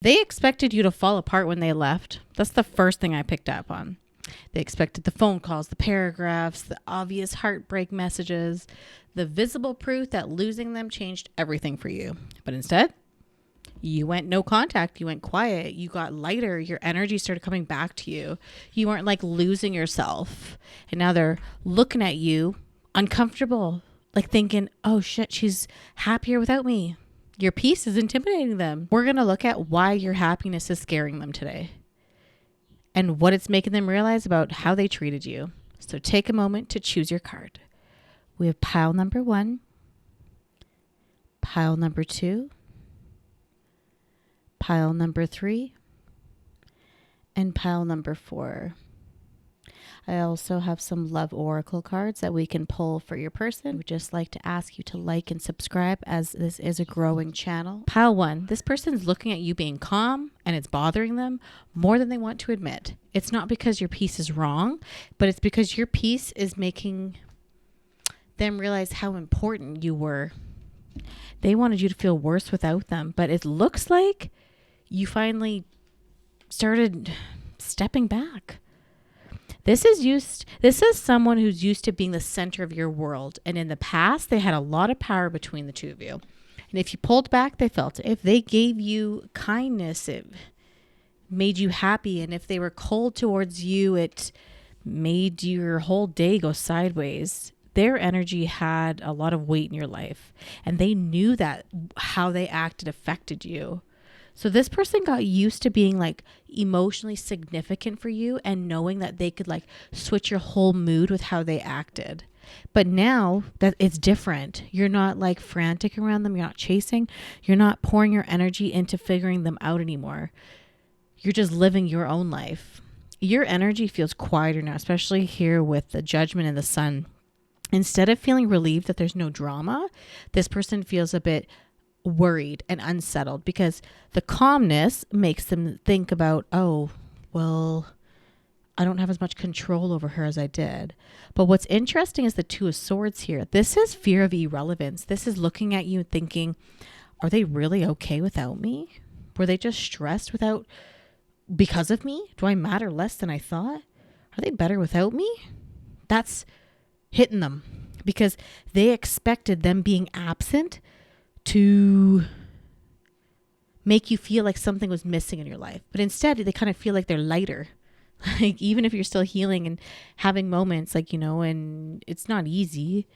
They expected you to fall apart when they left. That's the first thing I picked up on. They expected the phone calls, the paragraphs, the obvious heartbreak messages, the visible proof that losing them changed everything for you. But instead, you went no contact. You went quiet. You got lighter. Your energy started coming back to you. You weren't like losing yourself. And now they're looking at you uncomfortable, like thinking, oh shit, she's happier without me. Your peace is intimidating them. We're going to look at why your happiness is scaring them today and what it's making them realize about how they treated you. So take a moment to choose your card. We have pile number 1, pile number 2, pile number 3, and pile number 4. I also have some love oracle cards that we can pull for your person. I would just like to ask you to like and subscribe, as this is a growing channel. Pile 1, this person's looking at you being calm and it's bothering them more than they want to admit. It's not because your peace is wrong, but it's because your peace is making them realize how important you were. They wanted you to feel worse without them, but it looks like you finally started stepping back. This is someone who's used to being the center of your world. And in the past, they had a lot of power between the two of you. And if you pulled back, they felt it. If they gave you kindness, it made you happy. And if they were cold towards you, it made your whole day go sideways. Their energy had a lot of weight in your life. And they knew that how they acted affected you. So this person got used to being like emotionally significant for you and knowing that they could like switch your whole mood with how they acted. But now that it's different, you're not like frantic around them. You're not chasing. You're not pouring your energy into figuring them out anymore. You're just living your own life. Your energy feels quieter now, especially here with the Judgment and the Sun. Instead of feeling relieved that there's no drama, this person feels a bit worried and unsettled because the calmness makes them think about, oh, well, I don't have as much control over her as I did. But what's interesting is the Two of Swords here. This is fear of irrelevance. This is looking at you and thinking, are they really okay without me? Were they just stressed because of me? Do I matter less than I thought? Are they better without me? That's hitting them because they expected them being absent to make you feel like something was missing in your life. But instead, they kind of feel like they're lighter. Like, even if you're still healing and having moments like, and it's not easy,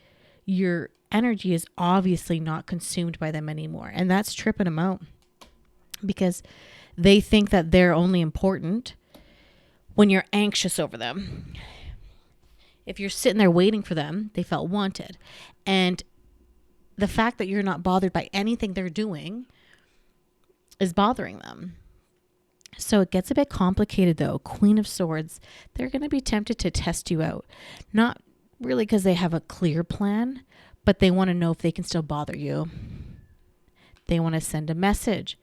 your energy is obviously not consumed by them anymore. And that's tripping them out because they think that they're only important when you're anxious over them. If you're sitting there waiting for them, they felt wanted. And the fact that you're not bothered by anything they're doing is bothering them. So it gets a bit complicated though. Queen of Swords, they're going to be tempted to test you out. Not really because they have a clear plan, but they want to know if they can still bother you. They want to send a message.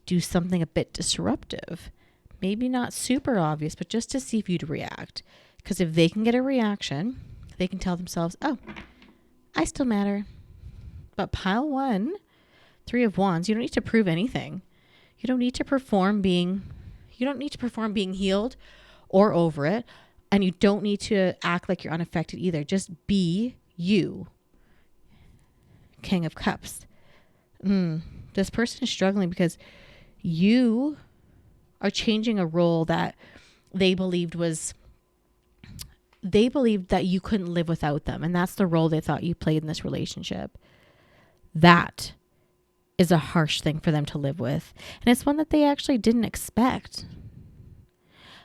Do something a bit disruptive. Maybe not super obvious, but just to see if you'd react. Because if they can get a reaction, they can tell themselves, oh, I still matter. But pile 1, 3 of Wands, you don't need to prove anything. You don't need to perform being healed or over it. And you don't need to act like you're unaffected either. Just be you. King of Cups. This person is struggling because you are changing a role that they believed that you couldn't live without them. And that's the role they thought you played in this relationship. That is a harsh thing for them to live with. And it's one that they actually didn't expect.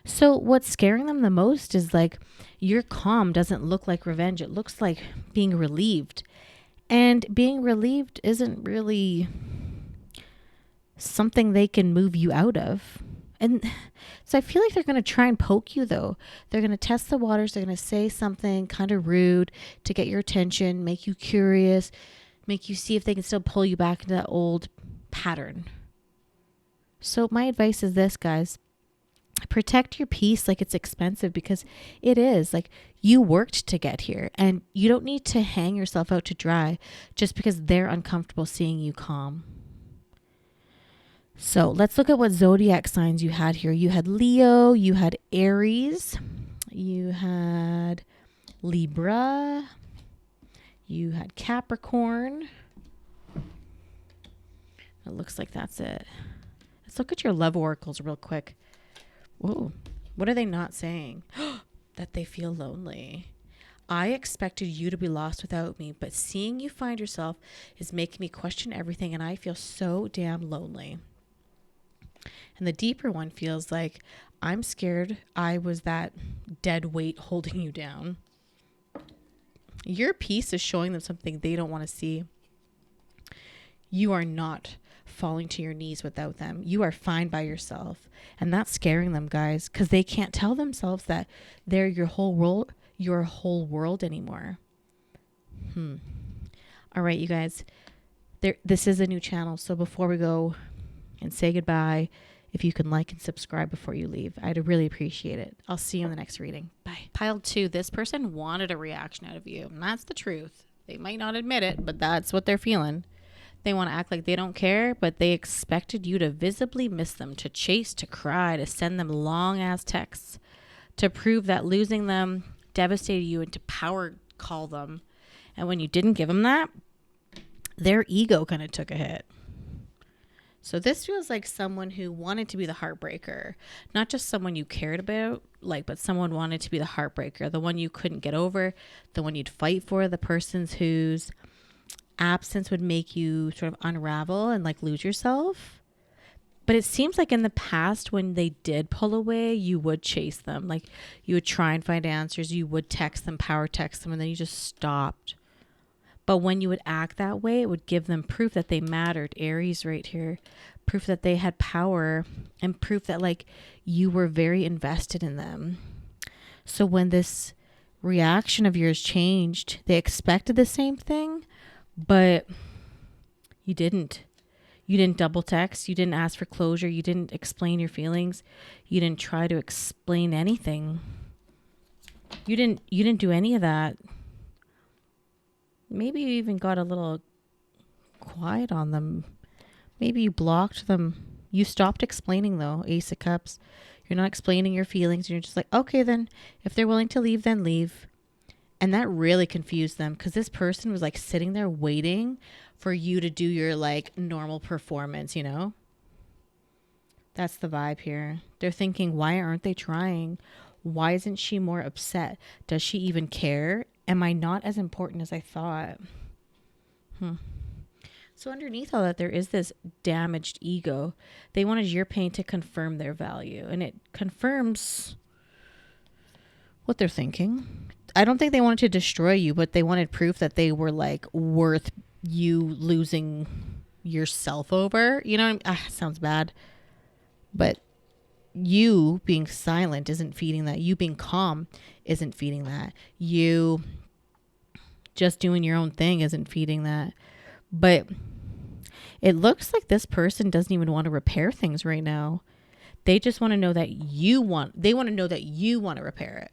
So what's scaring them the most is like your calm doesn't look like revenge. It looks like being relieved. And being relieved isn't really something they can move you out of. And so I feel like they're going to try and poke you though. They're going to test the waters. They're going to say something kind of rude to get your attention, make you curious, make you see if they can still pull you back into that old pattern. So my advice is this, guys. Protect your peace like it's expensive, because it is. Like, you worked to get here, and you don't need to hang yourself out to dry just because they're uncomfortable seeing you calm. So let's look at what zodiac signs you had here. You had Leo, you had Aries, you had Libra, you had Capricorn. It looks like that's it. Let's look at your love oracles real quick. Whoa, what are they not saying? That they feel lonely. I expected you to be lost without me, but seeing you find yourself is making me question everything, and I feel so damn lonely. And the deeper one feels like, I'm scared I was that dead weight holding you down. Your piece is showing them something they don't want to see. You are not falling to your knees without them. You are fine by yourself. And that's scaring them, guys, because they can't tell themselves that they're your whole world anymore. All right, you guys, this is a new channel. So before we go and say goodbye, if you can like and subscribe before you leave, I'd really appreciate it. I'll see you in the next reading. Bye. Pile 2, this person wanted a reaction out of you. And that's the truth. They might not admit it, but that's what they're feeling. They want to act like they don't care, but they expected you to visibly miss them, to chase, to cry, to send them long ass texts, to prove that losing them devastated you, and to power call them. And when you didn't give them that, their ego kind of took a hit. So this feels like someone who wanted to be the heartbreaker, not just someone you cared about, but someone wanted to be the heartbreaker, the one you couldn't get over, the one you'd fight for, the person whose absence would make you sort of unravel and lose yourself. But it seems like in the past, when they did pull away, you would chase them. You would try and find answers. You would text them, power text them, and then you just stopped. But when you would act that way, it would give them proof that they mattered. Aries right here. Proof that they had power, and proof that you were very invested in them. So when this reaction of yours changed, they expected the same thing, but you didn't. You didn't double text. You didn't ask for closure. You didn't explain your feelings. You didn't try to explain anything. You didn't do any of that. Maybe you even got a little quiet on them. Maybe you blocked them. You stopped explaining, though. Ace of Cups. You're not explaining your feelings. You're just like, okay, then if they're willing to leave, then leave. And that really confused them, because this person was sitting there waiting for you to do your normal performance, That's the vibe here. They're thinking, why aren't they trying? Why isn't she more upset? Does she even care? Am I not as important as I thought? So underneath all that, there is this damaged ego. They wanted your pain to confirm their value, and it confirms what they're thinking. I don't think they wanted to destroy you, but they wanted proof that they were worth you losing yourself over. You know, sounds bad, but you being silent isn't feeding that. You being calm isn't feeding that. You just doing your own thing isn't feeding that. But it looks like this person doesn't even want to repair things right now. They just want to know that they want to know that you want to repair it.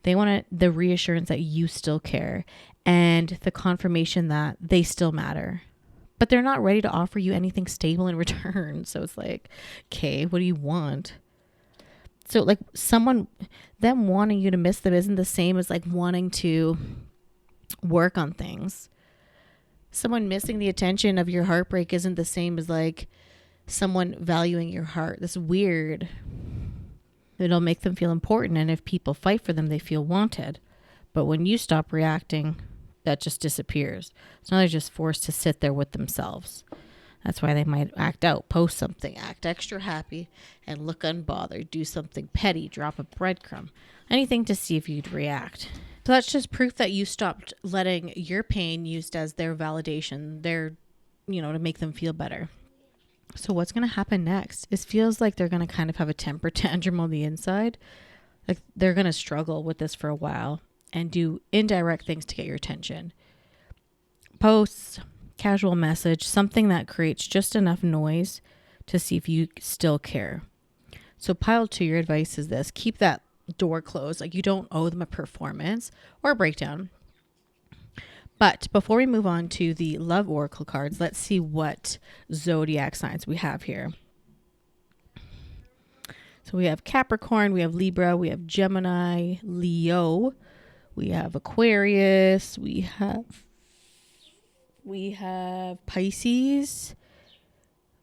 They want the reassurance that you still care, and the confirmation that they still matter. But they're not ready to offer you anything stable in return. So it's okay, what do you want? So them wanting you to miss them isn't the same as wanting to work on things. Someone missing the attention of your heartbreak isn't the same as someone valuing your heart. That's weird. It'll make them feel important, and if people fight for them, they feel wanted. But when you stop reacting, that just disappears. So now they're just forced to sit there with themselves. That's why they might act out, post something, act extra happy, and look unbothered, do something petty, drop a breadcrumb, anything to see if you'd react. So that's just proof that you stopped letting your pain used as their validation, to make them feel better. So what's going to happen next? It feels like they're going to kind of have a temper tantrum on the inside. They're going to struggle with this for a while and do indirect things to get your attention. Posts, casual message, something that creates just enough noise to see if you still care. So pile 2, your advice is this: keep that door closed. You don't owe them a performance or a breakdown. But before we move on to the love oracle cards, let's see what zodiac signs we have here. So we have Capricorn, we have Libra, we have Gemini, Leo, we have Aquarius, we have Pisces,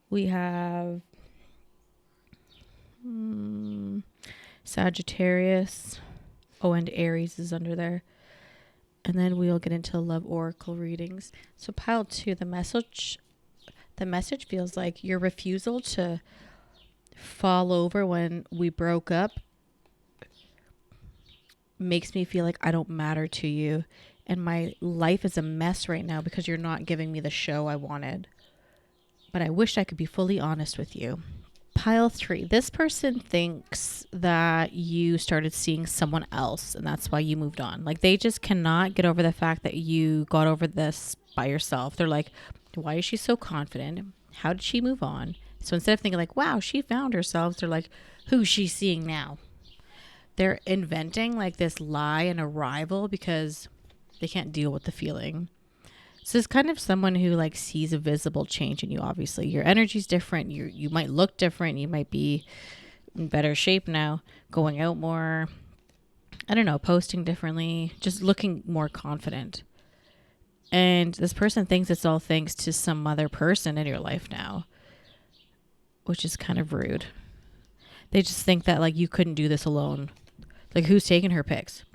we have Sagittarius. Oh, and Aries is under there. And then we'll get into love oracle readings. So pile 2, the message feels like your refusal to fall over when we broke up makes me feel like I don't matter to you. And my life is a mess right now because you're not giving me the show I wanted. But I wish I could be fully honest with you. Pile 3. This person thinks that you started seeing someone else and that's why you moved on. Like they just cannot get over the fact that you got over this by yourself. They're like, why is she so confident? How did she move on? So instead of thinking like, wow, she found herself, they're like, who's she seeing now? They're inventing like this lie and a rival because they can't deal with the feeling. So it's kind of someone who like sees a visible change in you. Obviously your energy's different. You might look different. You might be in better shape now, going out more, I don't know, posting differently, just looking more confident. And this person thinks it's all thanks to some other person in your life now, which is kind of rude. They just think that like you couldn't do this alone. Like who's taking her pics?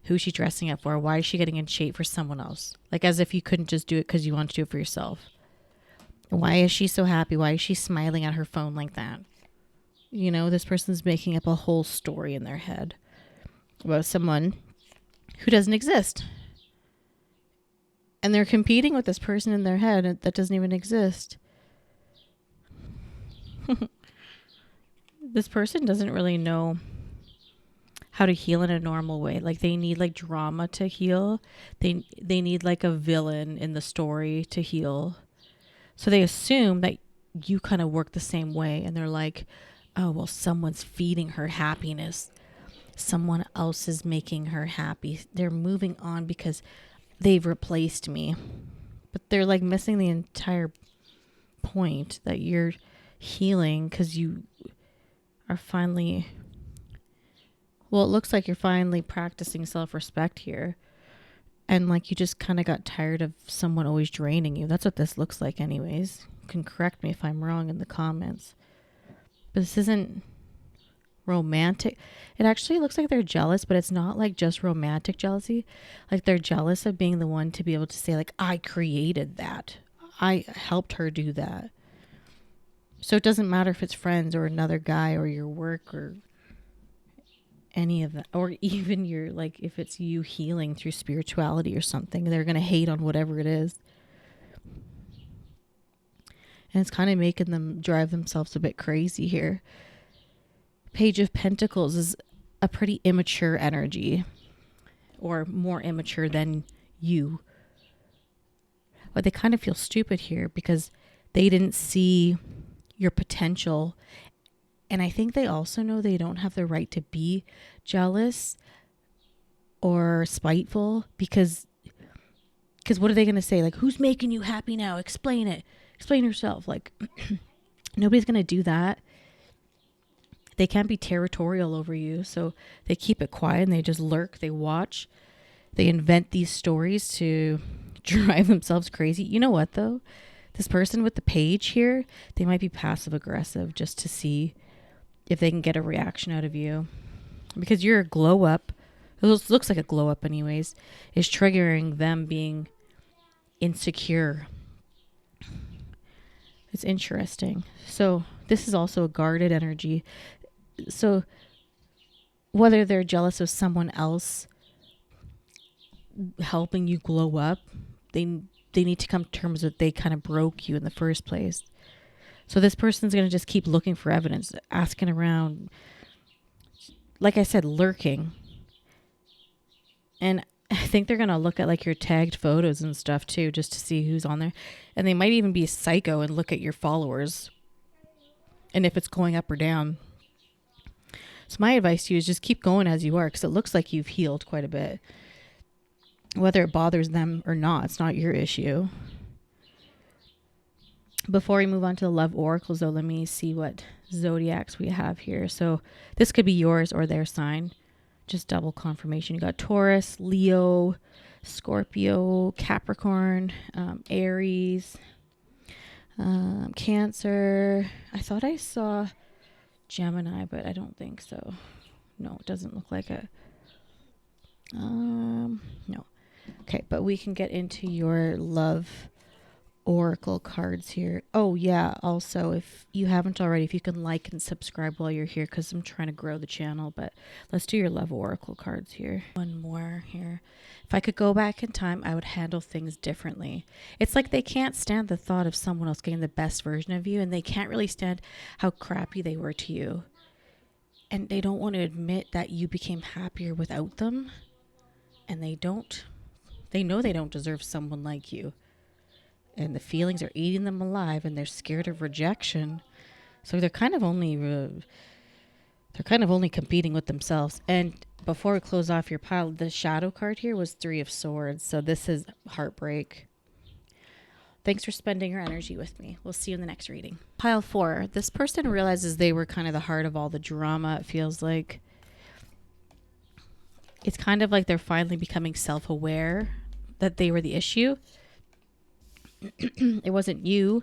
Who's she dressing up for? Why is she getting in shape for someone else? Like as if you couldn't just do it because you want to do it for yourself. Why is she so happy? Why is she smiling at her phone like that? You know, this person's making up a whole story in their head about someone who doesn't exist. And they're competing with this person in their head that doesn't even exist. This person doesn't really know how to heal in a normal way. Like they need like drama to heal. They need like a villain in the story to heal. So they assume that you kind of work the same way. And they're like, oh, well, someone's feeding her happiness. Someone else is making her happy. They're moving on because they've replaced me. But they're like missing the entire point that you're healing because you are finally... Well, it looks like you're finally practicing self-respect here. And like you just kind of got tired of someone always draining you. That's what this looks like anyways. You can correct me if I'm wrong in the comments. But this isn't romantic. It actually looks like they're jealous, but it's not like just romantic jealousy. Like they're jealous of being the one to be able to say like, I created that. I helped her do that. So it doesn't matter if it's friends or another guy or your work or any of that, or even your like if it's you healing through spirituality or something, they're going to hate on whatever it is. And it's kind of making them drive themselves a bit crazy here. Page of Pentacles is a pretty immature energy, or more immature than you. But they kind of feel stupid here because they didn't see your potential. And I think they also know they don't have the right to be jealous or spiteful because what are they going to say? Like, who's making you happy now? Explain it. Explain yourself. Like, nobody's going to do that. They can't be territorial over you. So they keep it quiet and they just lurk. They watch. They invent these stories to drive themselves crazy. You know what, though? This person with the page here, they might be passive aggressive just to see if they can get a reaction out of you. Because your glow up, it looks like a glow up anyways, is triggering them being insecure. It's interesting. So this is also a guarded energy. So whether they're jealous of someone else helping you glow up, they need to come to terms with they kind of broke you in the first place. So this person's going to just keep looking for evidence, asking around, like I said, lurking. And I think they're going to look at like your tagged photos and stuff too, just to see who's on there. And they might even be psycho and look at your followers and if it's going up or down. So my advice to you is just keep going as you are, because it looks like you've healed quite a bit. Whether it bothers them or not, it's not your issue. Before we move on to the love oracles, though, let me see what zodiacs we have here. So this could be yours or their sign. Just double confirmation. You got Taurus, Leo, Scorpio, Capricorn, Aries, Cancer. I thought I saw Gemini, but I don't think so. No, it doesn't look like it. No. Okay, but we can get into your love oracle cards here. Oh yeah, also if you haven't already, if you can like and subscribe while you're here, because I'm trying to grow the channel. But let's do your love oracle cards here. One more here. If I could go back in time, I would handle things differently. It's like they can't stand the thought of someone else getting the best version of you, and they can't really stand how crappy they were to you, and they don't want to admit that you became happier without them. And they know they don't deserve someone like you. And the feelings are eating them alive, and they're scared of rejection. So they're kind of only competing with themselves. And before we close off your pile, the shadow card here was 3 of Swords. So this is heartbreak. Thanks for spending your energy with me. We'll see you in the next reading. Pile 4. This person realizes they were kind of the heart of all the drama, it feels like. It's kind of like they're finally becoming self-aware that they were the issue. It wasn't you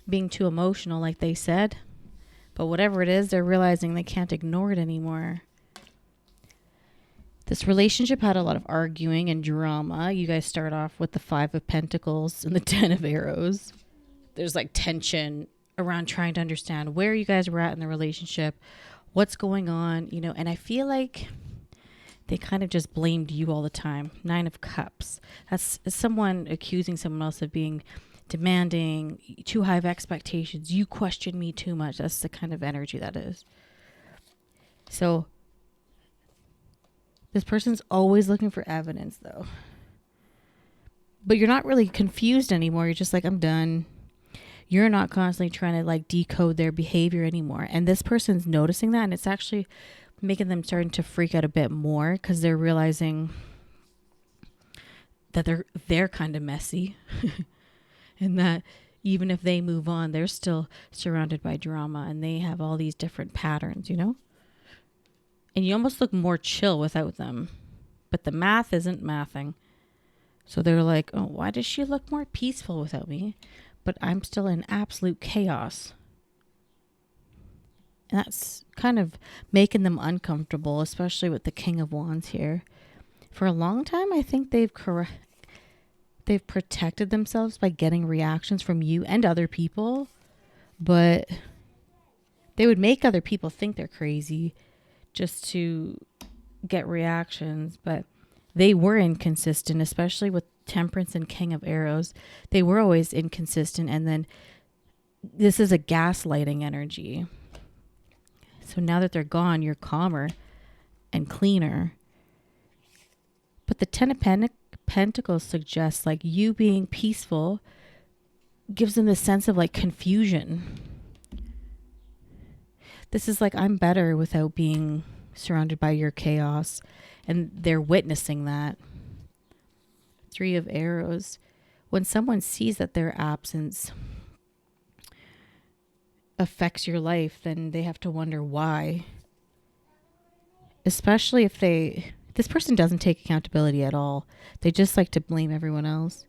being too emotional, like they said. But whatever it is, they're realizing they can't ignore it anymore. This relationship had a lot of arguing and drama. You guys start off with the 5 of Pentacles and the 10 of Arrows. There's like tension around trying to understand where you guys were at in the relationship, what's going on, you know, and I feel like they kind of just blamed you all the time. 9 of Cups. That's someone accusing someone else of being demanding, too high of expectations. You question me too much. That's the kind of energy that is. So this person's always looking for evidence, though. But you're not really confused anymore. You're just like, I'm done. You're not constantly trying to like decode their behavior anymore. And this person's noticing that, and it's actually making them starting to freak out a bit more, because they're realizing that they're kind of messy and that even if they move on, they're still surrounded by drama, and they have all these different patterns, you know? And you almost look more chill without them, but the math isn't mathing. So they're like, oh, why does she look more peaceful without me? But I'm still in absolute chaos. And that's kind of making them uncomfortable, especially with the King of Wands here. For a long time, I think they've protected themselves by getting reactions from you and other people. But they would make other people think they're crazy just to get reactions. But they were inconsistent, especially with Temperance and King of Arrows. They were always inconsistent. And then this is a gaslighting energy. So now that they're gone, you're calmer and cleaner. But the 10 of Pentacles suggests like you being peaceful gives them this sense of like confusion. This is like, I'm better without being surrounded by your chaos. And they're witnessing that. 3 of Arrows. When someone sees that their absence affects your life, then they have to wonder why. Especially if this person doesn't take accountability at all. They just like to blame everyone else.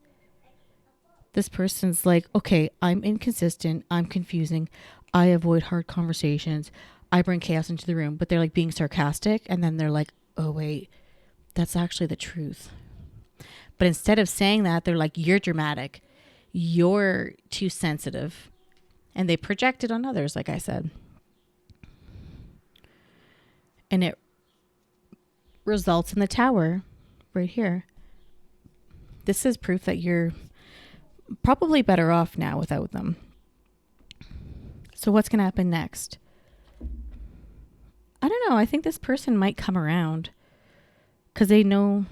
This person's like, okay, I'm inconsistent, I'm confusing, I avoid hard conversations, I bring chaos into the room, but they're like being sarcastic, and then they're like, oh wait, that's actually the truth. But instead of saying that, they're like, you're dramatic, you're too sensitive. And they project it on others, like I said. And it results in the Tower right here. This is proof that you're probably better off now without them. So what's going to happen next? I don't know. I think this person might come around because they know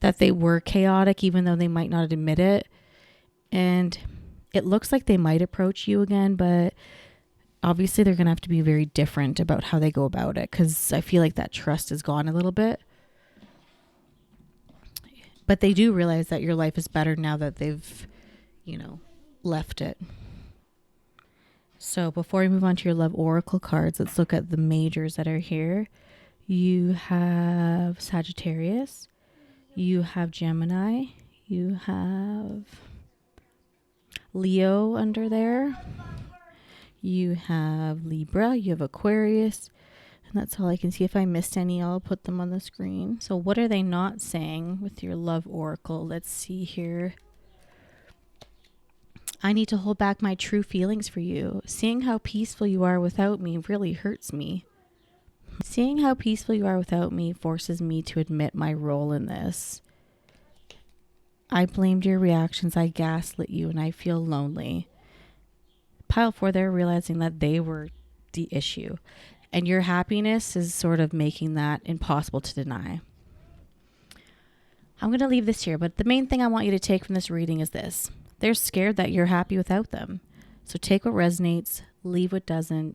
that they were chaotic, even though they might not admit it. And it looks like they might approach you again, but obviously they're going to have to be very different about how they go about it, because I feel like that trust is gone a little bit. But they do realize that your life is better now that they've, left it. So before we move on to your love oracle cards, let's look at the majors that are here. You have Sagittarius, you have Gemini, you have Leo under there, you have Libra, you have Aquarius, and that's all I can see. If I missed any, I'll put them on the screen. So what are they not saying with your love oracle? Let's see here. I need to hold back my true feelings for you. Seeing how peaceful you are without me really hurts me. Seeing how peaceful you are without me forces me to admit my role in this. I blamed your reactions, I gaslit you, and I feel lonely. Pile 4, they're realizing that they were the issue. And your happiness is sort of making that impossible to deny. I'm going to leave this here, but the main thing I want you to take from this reading is this. They're scared that you're happy without them. So take what resonates, leave what doesn't,